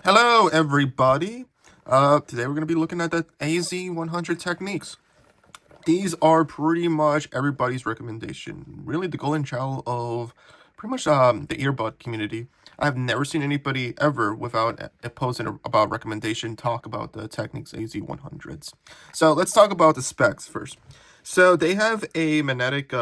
Hello, everybody. Today we're going to be looking at the AZ-100 Techniques. These are pretty much everybody's recommendation. Really, the golden child of pretty much the earbud community. I've never seen anybody ever without a posting about recommendation talk about the Technics AZ-100s. So let's talk about the specs first. So they have a magnetic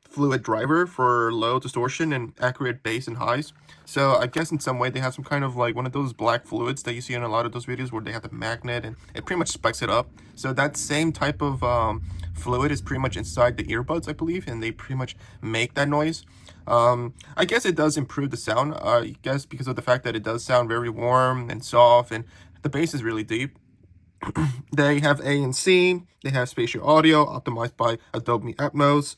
fluid driver for low distortion and accurate bass and highs. So I guess in some way they have some kind of like one of those black fluids that you see in a lot of those videos where they have the magnet and it pretty much specs it up. So that same type of fluid is pretty much inside the earbuds, I believe, and they pretty much make that noise. I guess it does improve the sound, I guess because of the fact that it does sound very warm and soft and the bass is really deep. They have ANC, they have spatial audio optimized by Adobe Atmos.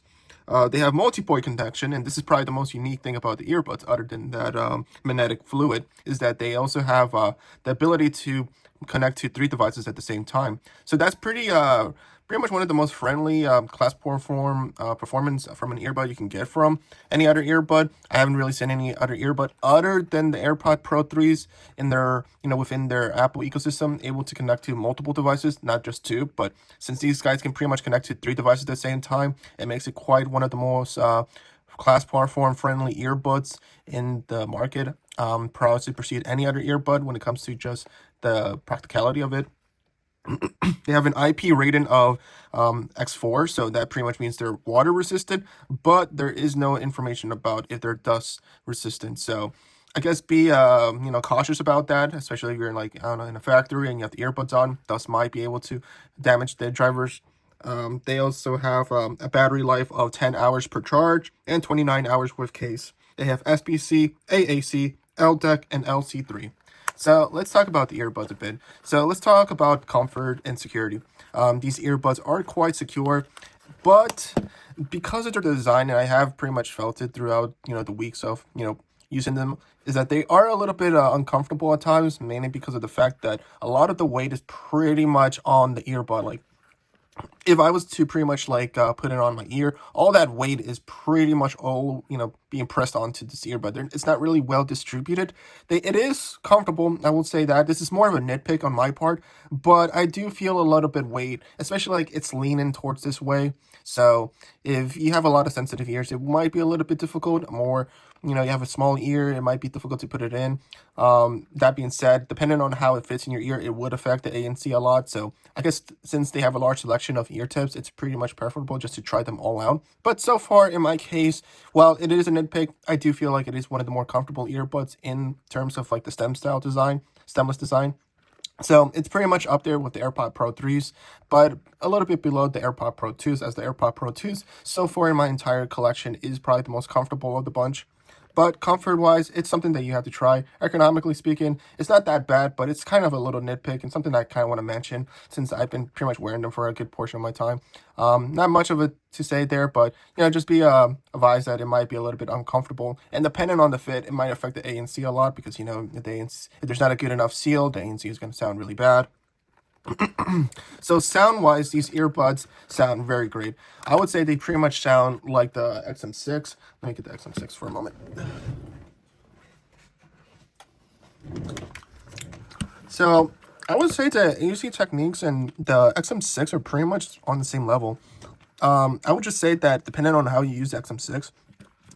They have multi-point connection, and this is probably the most unique thing about the earbuds, other than that magnetic fluid, is that they also have the ability to connect to 3 devices at the same time. So that's pretty much one of the most friendly class performance from an earbud you can get from any other earbud. I haven't really seen any other earbud other than the AirPod Pro 3s in their, within their Apple ecosystem, able to connect to multiple devices, not just 2. But since these guys can pretty much connect to 3 devices at the same time, it makes it quite one of the most class platform friendly earbuds in the market. Probably supersede any other earbud when it comes to just the practicality of it. They have an IP rating of X4, so that pretty much means they're water resistant, but there is no information about if they're dust resistant. So I guess be cautious about that, especially if you're like, I don't know, in a factory and you have the earbuds on. Dust might be able to damage the drivers. They also have a battery life of 10 hours per charge and 29 hours with case. They have SBC, AAC, LDEC, and LC3. So let's talk about the earbuds a bit. So let's talk about comfort and security. These earbuds are quite secure, but because of their design, and I have pretty much felt it throughout, the weeks of, using them, is that they are a little bit uncomfortable at times, mainly because of the fact that a lot of the weight is pretty much on the earbud. Like, if I was to pretty much like put it on my ear, all that weight is pretty much all, being pressed onto this earbud. It's not really well distributed. It is comfortable, I will say that. This is more of a nitpick on my part, but I do feel a little bit weight, especially like it's leaning towards this way. So if you have a lot of sensitive ears, it might be a little bit difficult. More, you have a small ear, it might be difficult to put it in. That being said, depending on how it fits in your ear, it would affect the ANC a lot. So I guess since they have a large selection of ear tips, it's pretty much preferable just to try them all out. But so far in my case, while it is a nitpick, I do feel like it is one of the more comfortable earbuds in terms of like the stemless design. So it's pretty much up there with the AirPod Pro 3s, but a little bit below the AirPod Pro 2s, as the AirPod Pro 2s so far in my entire collection is probably the most comfortable of the bunch. But comfort-wise, it's something that you have to try. Ergonomically speaking, it's not that bad, but it's kind of a little nitpick and something that I kind of want to mention since I've been pretty much wearing them for a good portion of my time. Not much of it to say there, but, just be advised that it might be a little bit uncomfortable. And depending on the fit, it might affect the ANC a lot because, if there's not a good enough seal, the ANC is going to sound really bad. So sound-wise, these earbuds sound very great. I would say they pretty much sound like the XM6. Let me get the XM6 for a moment. So I would say the AZ Techniques and the XM6 are pretty much on the same level. I would just say that depending on how you use the XM6,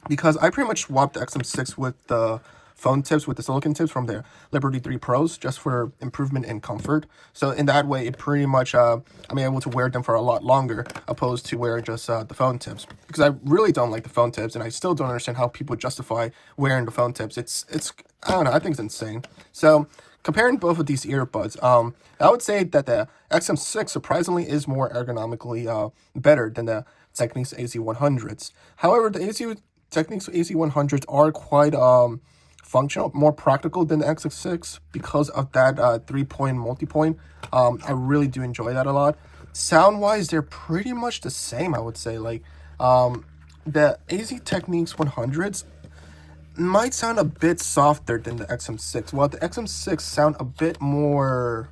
because I pretty much swapped the XM6 with the phone tips, with the silicone tips from the Liberty 3 Pros, just for improvement in comfort. So in that way, it pretty much, I'm able to wear them for a lot longer, opposed to wearing just the phone tips. Because I really don't like the phone tips, and I still don't understand how people justify wearing the phone tips. It's I don't know, I think it's insane. So comparing both of these earbuds, I would say that the XM6 surprisingly is more ergonomically better than the Technics AZ-100s. However, the Technics AZ-100s are quite functional, more practical than the XM6 because of that 3-point multi-point. I really do enjoy that a lot. Sound-wise, they're pretty much the same, I would say. Like, the AZ Techniques 100s might sound a bit softer than the XM6, while the XM6 sound a bit more,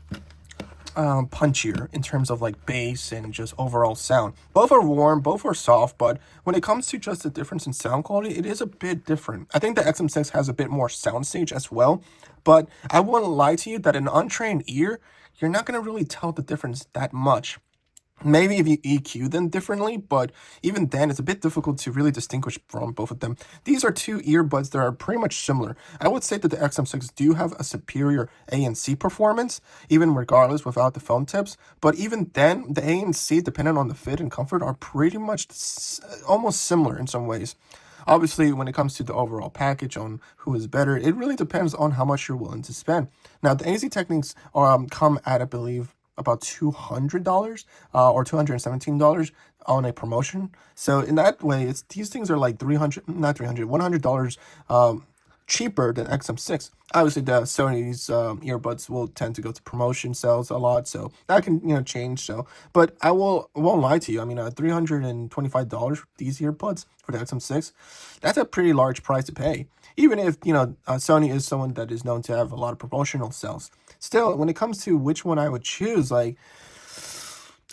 punchier in terms of like bass and just overall sound. Both are warm, both are soft, but when it comes to just the difference in sound quality, it is a bit different. I think the XM6 has a bit more soundstage as well, but I wouldn't lie to you that an untrained ear, you're not going to really tell the difference that much. Maybe if you EQ them differently, but even then, it's a bit difficult to really distinguish from both of them. These are two earbuds that are pretty much similar. I would say that the XM6 do have a superior ANC performance, even regardless without the phone tips. But even then, the ANC, depending on the fit and comfort, are pretty much almost similar in some ways. Obviously, when it comes to the overall package on who is better, it really depends on how much you're willing to spend. Now, the AZ Techniques come at, I believe, about $200 or $217 on a promotion. So in that way, these things are like $100 cheaper than XM6. Obviously, the Sony's earbuds will tend to go to promotion sales a lot, so that can change. So, but I won't lie to you. I mean, $325 for these earbuds for the XM6, that's a pretty large price to pay. Even if Sony is someone that is known to have a lot of promotional sales, still, when it comes to which one I would choose, like,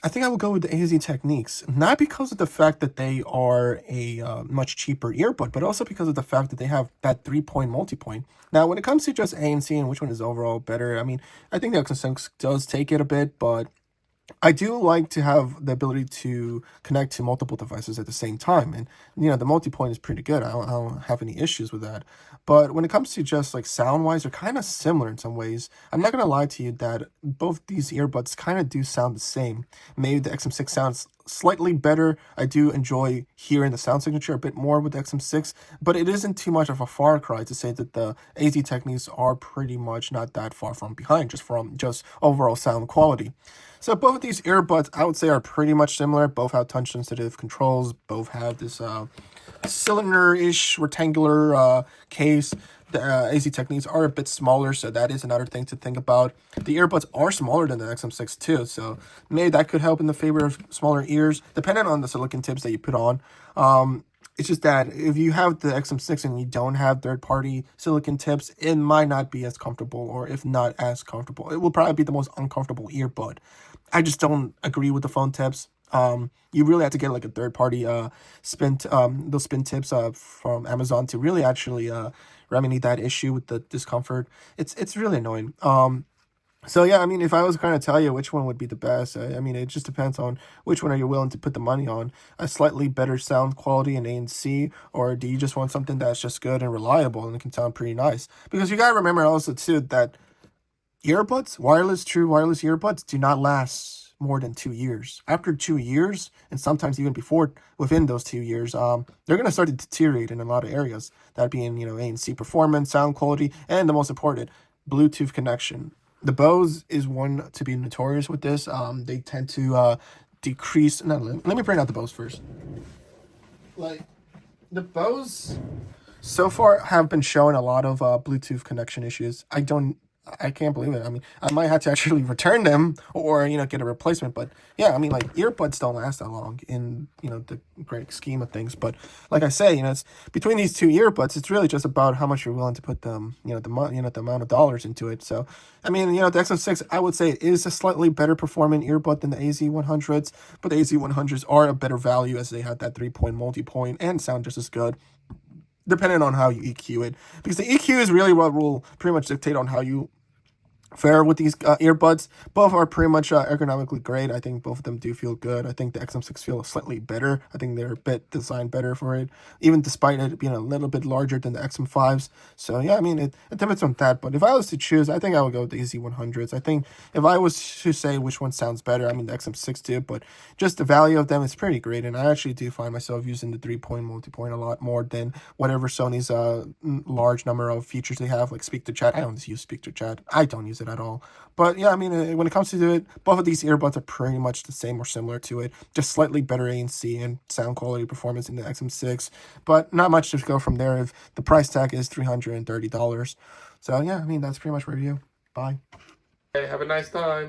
I think I would go with the AZ Techniques, not because of the fact that they are a much cheaper earbud, but also because of the fact that they have that 3-point multi-point. Now, when it comes to just ANC and which one is overall better, I mean, I think the XM6 does take it a bit, but I do like to have the ability to connect to multiple devices at the same time. And, the multi-point is pretty good. I don't have any issues with that. But when it comes to just like sound-wise, they're kind of similar in some ways. I'm not going to lie to you that both these earbuds kind of do sound the same. Maybe the XM6 sounds slightly better. I do enjoy hearing the sound signature a bit more with the XM6, but it isn't too much of a far cry to say that the AZ Techniques are pretty much not that far from behind, just from overall sound quality. So both of these earbuds, I would say, are pretty much similar. Both have touch-sensitive controls. Both have this cylinder-ish rectangular case. The AZ Techniques are a bit smaller, so that is another thing to think about. The earbuds are smaller than the XM6 too, so maybe that could help in the favor of smaller ears, depending on the silicone tips that you put on. It's just that if you have the XM6 and you don't have third-party silicone tips, it might not be as comfortable, or if not as comfortable. It will probably be the most uncomfortable earbud. I just don't agree with the phone tips. You really have to get like a third-party those spin tips from Amazon to really actually remedy that issue with the discomfort. It's really annoying. So yeah, I mean, if I was going to tell you which one would be the best, I mean, it just depends on which one are you willing to put the money on. A slightly better sound quality and ANC, or do you just want something that's just good and reliable and it can sound pretty nice? Because you got to remember also too that true wireless earbuds do not last more than 2 years. After 2 years, and sometimes even within those 2 years, they're going to start to deteriorate in a lot of areas. That being, ANC performance, sound quality, and the most important, Bluetooth connection. The Bose is one to be notorious with this. They tend to decrease. No, let me bring out the Bose first. Like, the Bose so far have been showing a lot of Bluetooth connection issues. I can't believe it. I mean, I might have to actually return them or, get a replacement. But yeah, I mean, like, earbuds don't last that long in, the great scheme of things. But like I say, it's between these two earbuds, it's really just about how much you're willing to put them, the amount of dollars into it. So, I mean, the XM6, I would say, is a slightly better performing earbud than the AZ-100s. But the AZ-100s are a better value as they have that 3-point multi-point and sound just as good, depending on how you EQ it. Because the EQ is really what will pretty much dictate on how you fare with these earbuds. Both are pretty much ergonomically great. I think both of them do feel good. I think the XM6 feels slightly better. I think they're a bit designed better for it, even despite it being a little bit larger than the XM5s. So yeah, I mean, it depends on that. But if I was to choose, I think I would go with the AZ-100s. I think if I was to say which one sounds better, I mean, the XM6 did, but just the value of them is pretty great. And I actually do find myself using the 3-point multi-point a lot more than whatever Sony's large number of features they have, like speak to chat. I don't use speak to chat. I don't use it at all. But yeah, I mean, when it comes to it, both of these earbuds are pretty much the same or similar to it, just slightly better ANC and sound quality performance in the XM6, but not much to go from there if the price tag is $330. So yeah, I mean, that's pretty much review. Bye. Hey, have a nice time.